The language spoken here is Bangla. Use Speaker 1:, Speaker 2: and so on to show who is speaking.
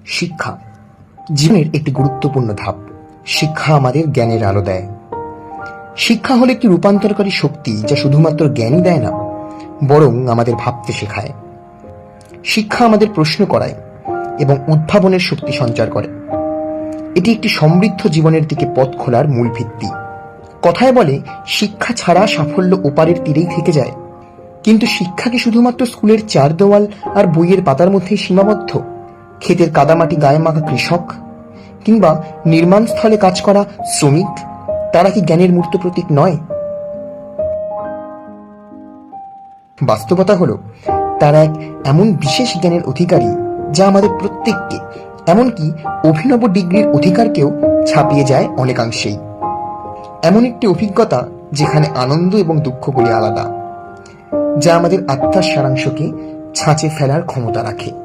Speaker 1: শিক্ষা জীবনের একটি গুরুত্বপূর্ণ ধাপ। শিক্ষা আমাদের জ্ঞানের আলো দেয়। শিক্ষা হলো একটি রূপান্তরকারী শক্তি, যা শুধুমাত্র জ্ঞানই দেয় না, বরং আমাদের ভাবতে শেখায়। শিক্ষা আমাদের প্রশ্ন করায় এবং উদ্ভাবনের শক্তি সঞ্চার করে। এটি একটি সমৃদ্ধ জীবনের দিকে পথ খোলার মূল ভিত্তি। কথায় বলে, শিক্ষা ছাড়া সাফল্য ওপারের তীরেই থেকে যায়। কিন্তু শিক্ষা কি শুধুমাত্র স্কুলের চার দেওয়াল আর বইয়ের পাতার মধ্যেই সীমাবদ্ধ? ক্ষেতের কাদামাটি গায়ে মাখা কৃষক কিংবা নির্মাণ স্থলে কাজ করা শ্রমিক, তারা কি জ্ঞানের মূর্ত প্রতীক নয়? বাস্তবতা হলো, তারা এক এমন বিশেষ জ্ঞানের অধিকারী, যা আমাদের প্রত্যেককে, এমনকি অভিনব ডিগ্রির অধিকারকেও ছাপিয়ে যায় অনেকাংশেই। এমন একটি অভিজ্ঞতা যেখানে আনন্দ এবং দুঃখগুলি আলাদা, যা আমাদের আত্মার সারাংশকে ছাঁচে ফেলার ক্ষমতা রাখে।